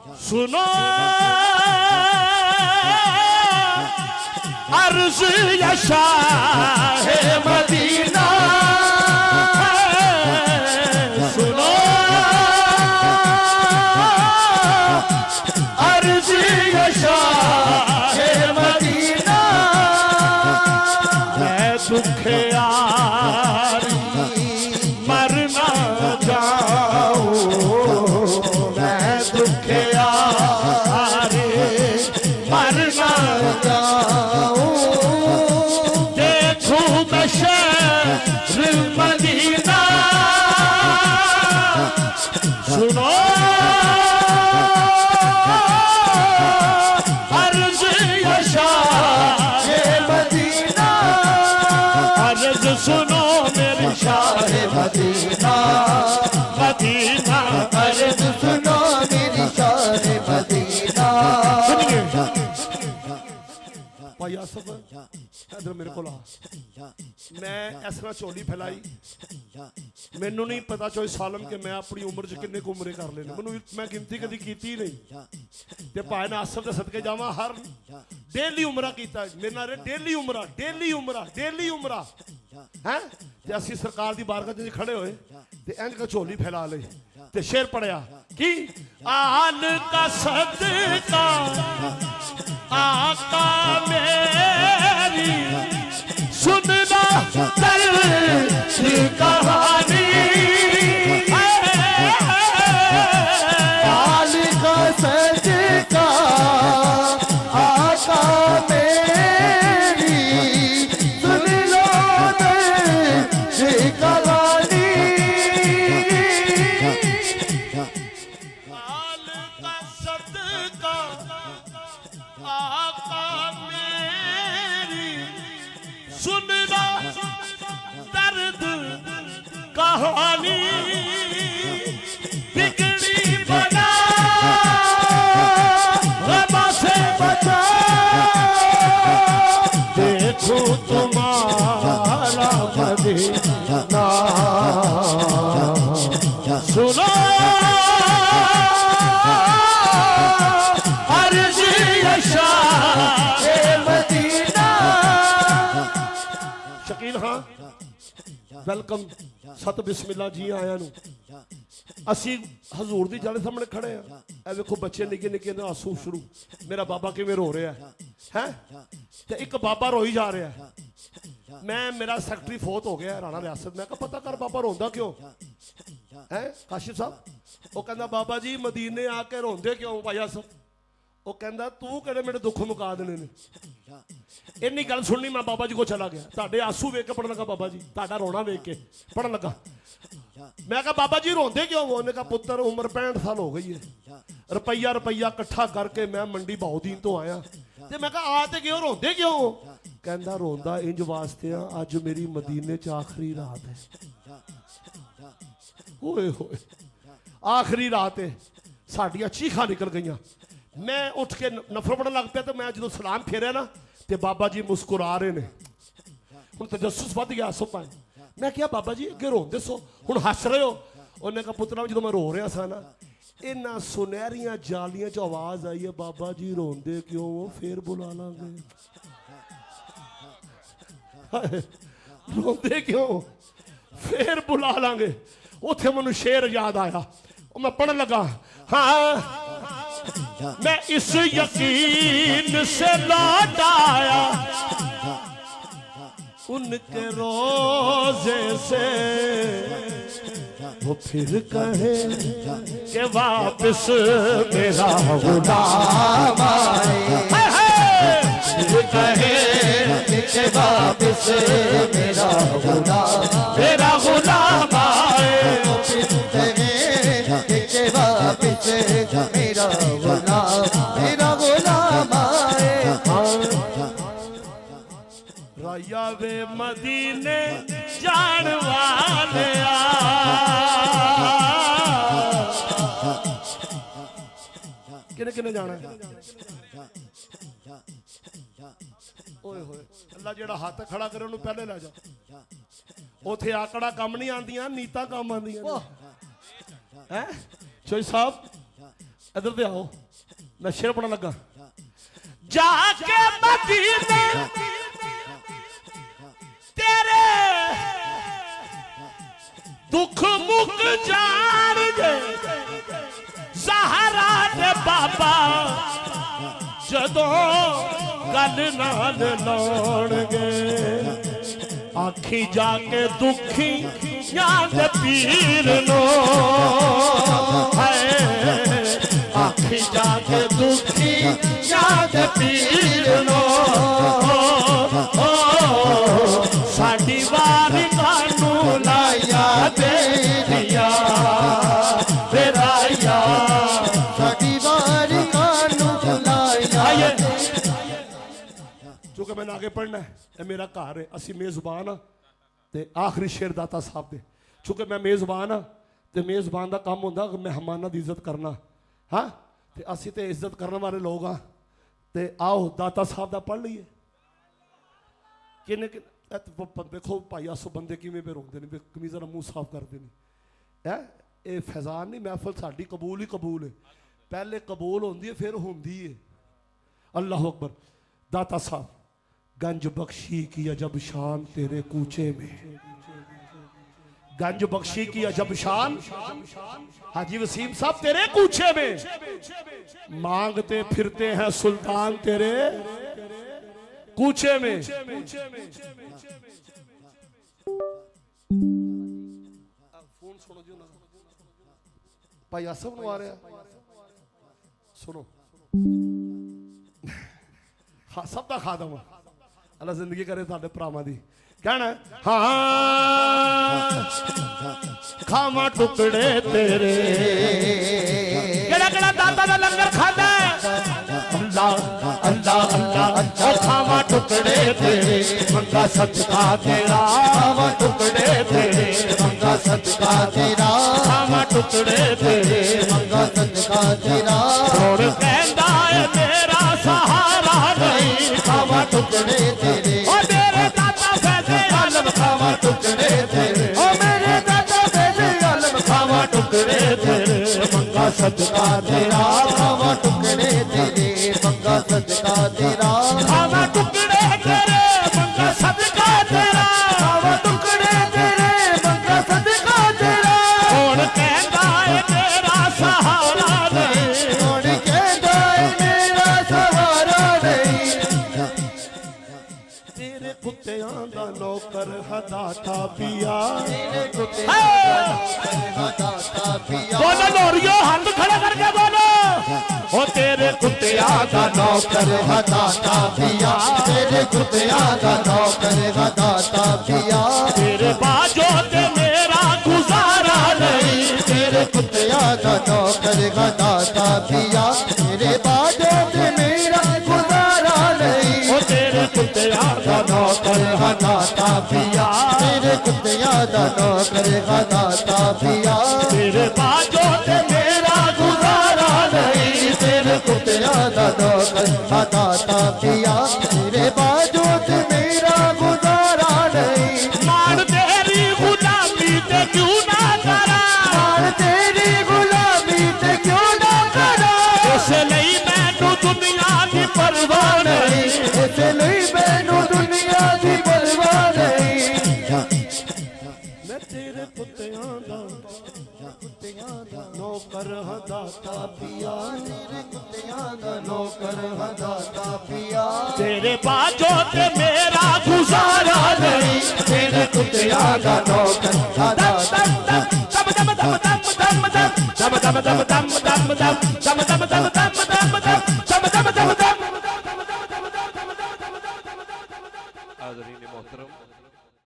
सुनो अर्ज़ या शाह मदीना, सुनो अर्ज़ या शाह मदीना, मैं दुखियारी मर ना जाऊं, मैं दुखियारी मर ना जाऊं, देखूं मैं शहर मदीना, सुनो अर्ज़ या शाह मदीना, अर्ज़ सुनो मेरे शाह मदीना, मदीना अर्ज़ सुनो मेरी शाह मदीना। भाई आसफ इधर मेरे को ला, मैं इस तरह झोली फैलाई, मैनू नहीं पता चोई सालम कि मैं अपनी उम्र च किन्ने उमरे कर लेने, मैनू मैं गिनती कभी की नहीं, ते भाई ने आसफ के सदके जावा हर डेली उमरा किया मेरे नाल, डेली उमरा डेली उमरा डेली उमरा है। ते असी सरकार दी बारगाह च खड़े होए ते इंज का झोली फैला ली ते शेर पढ़िया कि आल का सदका आका मेरी सुनना दर्द कहानी, आल का सदका आका मेरी सुन लो दर्द कहानी, आल का सदका आका मेरी सुनना दर्द कहानी, बिगड़ी बना गमा से बचा, देखो तुम्हारा मदीना, सुनो अर्ज़ या शाह मदीना। शकील हाँ वेलकम, सत बिस्मिल्ला जी आया नू। असी हजूर दी जाने सामने खड़े हैं, ए देखो बच्चे निके निके ने आंसू शुरू, मेरा बाबा किवें रो रहा है ते एक बाबा रोई जा रहा है। मैं मेरा सैकटरी फोत हो गया राणा रियासत, मैं कहा पता कर बाबा रोंदा क्यों है काशिफ साहब। वो कहंदा बाबा जी मदीने आके रोंदे क्यों भाई आसफ, वो कहंदा तू किहड़े मेरे दुख मुका देने ने। इन्नी गल सुननी मैं बाबा जी को चला गया, तुहाडे आंसू वेख के पढ़न लगा बाबा जी, तुहाडा रोना वेख के पढ़न लगा। मैं कहा बाबा जी रोंदे क्यों, उन्होंने कहा पुत्र उम्र 65 साल हो गई है, रुपया रुपया इकट्ठा करके मैं मंडी बहुदीन तो आया, ते मैं कहा आ ते क्यों रोंदे क्यों, कहंदा रोंदा इंज वास्ते अज मेरी मदीने च आखिरी रात है। ओए होए आखिरी रात है, साडियां चीखां निकल गईयां। मैं उठ के नफर पड़न लग पिया, तो मैं जो सलाम फेरिया ना ते बाबा जी मुस्कुरा रहे ने, हुण तजस्सुस वध गया सो पाए। मैं क्या बाबा जी अगे रोंदे सो हुण हस रहे हो, उन्हें कहा पुत्रा जो मैं रो रहा था ना, इन्हां सुनहरियां जालियां च आवाज आई है बाबा जी रोंदे क्यों, फिर बुला लांगे। रोंदे क्यों फिर बुला लांगे। उथे मैनू शेर याद आया, मैं पढ़न लगा, हाँ मैं इस यकीन से लौट आया उनके रोजे से, वो फिर कहे कि वापस मेरा गुलाम आए, फिर कहे कि वापस मेरा गुलाम आए, वापस मेरा गुलाम आए। राया वे मदीने जान वाले किने किने जाना है। ओए होए अल्लाह जेड़ा हाथ खड़ा करे उन्हें पहले लै जा। उथे आकड़ा कम नहीं आंदियां, नीतां कम आंदियां हैं। चोई साहब इधर ते आओ, मैं शेर पढ़न लगा। जाके मदीने तेरे दुख मुक जाणगे, ज़हरा दे बाबा जदों गल नाल लाउणगे। आखी जाके दुखी याद पीर नो, आखी जाके दुखी याद पीर नो। साडी वारी कानू लाया देरिया बेराया, साडी वारी कानू लाया। चूंकि मैंने आगे पढ़ना है, ये मेरा घर है, असी मेजबान हाँ। ते आखिरी शेर दाता साहब दे, चूंकि मैं मेजबान हाँ ते मेजबान का काम होंदा मेहमानां दी इज्जत करना। हाँ ते असी ते इज्जत करने वाले लोग हाँ। ते आओ दाता साहब दा पढ़ लीए। किन्ने देखो भाई आसो बंदे किवें पे रोंदे ने, कमीज़ां दा मुंह साफ करदे ने। है ये फैजान नहीं, महफिल साडी कबूल ही कबूल है। पहले कबूल होंदी है फिर होंदी है। अल्लाह अकबर। दाता साहब, गंज बख्शी की अजब शान तेरे कूचे में, गंज बख्शी की अजब शान हाजी वसीम साहब तेरे कूचे में, मांगते फिरते हैं सुल्तान तेरे कूचे में। फोन सुनो जी, भाई आसफ नु आ रहा, सुनो। हाँ सब का खादम अल्लाह जिंदगी करे साडे भरावां दी। कहना हाँ खावा टुकड़े तेरे, केड़ा केड़ा दाता दा लंगर खादा है। अल्लाह अल्लाह अल्लाह खावा टुकड़े तेरे, मंगा सदका तेरा, खावा टुकड़े तेरे, मंगा सदका तेरा, खावा टुकड़े तेरे, मंगा सदका तेरा। और कहंदा है मेरा सहारा नहीं, खावा टुकड़े तेरे, ओ मेरे दाता फैज़े आलम खावा टुकड़े तेरे, ओ मेरे दाता फैज़े आलम खावा टुकड़े तेरे, मंगा सदका तेरा, खावा टुकड़े तेरे, मंगा सदका तेरा, खावा टुकड़े तेरे, मंगा सदका तेरा, खावा टुकड़े तेरे, मंगा सदका तेरा। कौन कहता है मेरा सहारा नहीं, कौन कहता है मेरा सहारा नहीं। तेरे कुत्तियां दा नौकर हदाता पिया, तेरे कुत्तियां दा नौकर हदाता पिया। बोलो लोरियो हाथ खड़ा करके बोलो, ओ तेरे कुत्तियां दा नौकर हदाता पिया, तेरे कुत्तियां दा नौकर हदाता पिया। तेरे बाजो ते मेरा गुजारा नहीं, तेरे कुत्तियां दा नौकर हदाता पिया, तेरे बाजो ते मेरा गुजारा नहीं। ओ तेरे कुत्तियां दा नौकर हदाता पिया, तेरे कुत्तियां दा नौकर हदाता पिया, तेरे बाजो ते मेरा गुजारा नहीं, तेरे कुत्तियां दा नौकर हदाता पिया, तेरे बाजो ते मेरा गुजारा नहीं। मान तेरी गुलामी ते क्यों ना करा, मान तेरी गुलामी ते क्यों ना करा। इसलिए मैनू दुनिया दी परवाह नहीं, इसलिए मैनू दुनिया दी परवाह नहीं। मैं तेरे कुत्तियां दा नौकर हदाता पिया, तेरे कुत्तियां दा नौकर हदाता पिया, तेरे बाजो ते मेरा गुजारा नहीं, तेरे कुत्तियां दा नौकर हदाता। दम दम दम दम दम दम दम दम दम दम दम दम दम